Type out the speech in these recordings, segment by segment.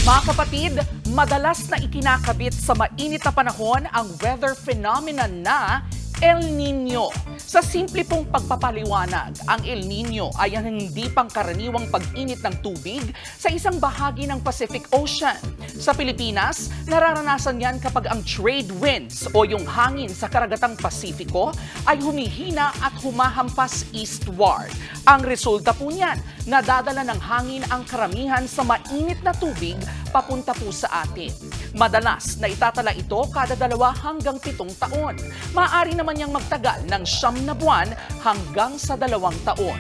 Mga kapatid, madalas na ikinakabit sa mainit na panahon ang weather phenomenon na El Nino. Sa simple pong pagpapaliwanag, ang El Nino ay ang hindi pangkaraniwang pag-init ng tubig sa isang bahagi ng Pacific Ocean. Sa Pilipinas, nararanasan yan kapag ang trade winds o yung hangin sa karagatang Pasifiko ay humihina at humahampas eastward. Ang resulta po niyan, nadadala ng hangin ang karamihan sa mainit na tubig papunta po sa atin. Madalas na itatala ito kada 2 hanggang 7 taon. Maaari naman niyang magtagal ng 9 na buwan hanggang sa 2 taon.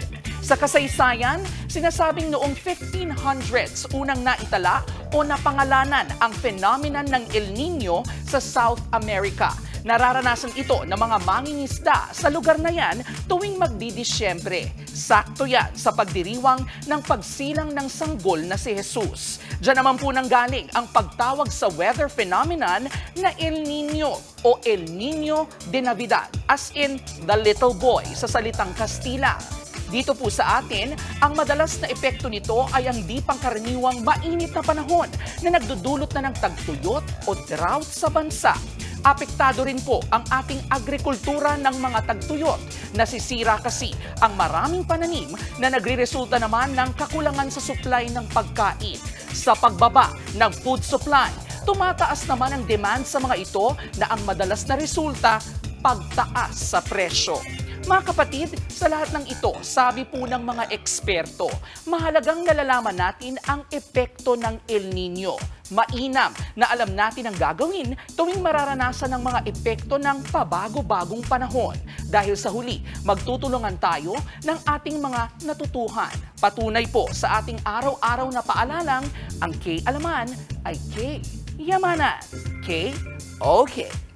Sa kasaysayan, sinasabing noong 1500s unang naitala o napangalanan ang phenomenon ng El Nino sa South America. Nararanasan ito ng mga mangingisda sa lugar na yan tuwing magdidisyembre. Sakto yan sa pagdiriwang ng pagsilang ng sanggol na si Jesus. Diyan naman po nanggaling ang pagtawag sa weather phenomenon na El Nino o El Nino de Navidad, as in the little boy sa salitang Kastila. Dito po sa atin, ang madalas na epekto nito ay ang di pangkaraniwang mainit na panahon na nagdudulot na ng tagtuyot o drought sa bansa. Apektado rin po ang ating agrikultura ng mga tagtuyot. Nasisira kasi ang maraming pananim na nagreresulta naman ng kakulangan sa supply ng pagkain. Sa pagbaba ng food supply, tumataas naman ang demand sa mga ito na ang madalas na resulta, pagtaas sa presyo. Mga kapatid, sa lahat ng ito, sabi po ng mga eksperto, mahalagang nalalaman natin ang epekto ng El Nino. Mainam na alam natin ang gagawin tuwing mararanasan ng mga epekto ng pabago-bagong panahon. Dahil sa huli, magtutulungan tayo ng ating mga natutuhan. Patunay po sa ating araw-araw na paalalang, ang K-Alaman ay K-Yamanan. K-Okay.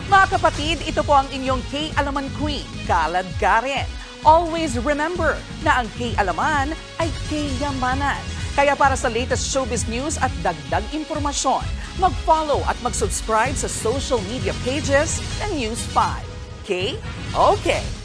Mga kapatid, ito po ang inyong K-Alaman Queen, Kalad Karen. Always remember na ang K-Alaman ay K-Yamanan. Kaya para sa latest showbiz news at dagdag impormasyon, mag-follow at mag-subscribe sa social media pages ng News 5. K-Okay.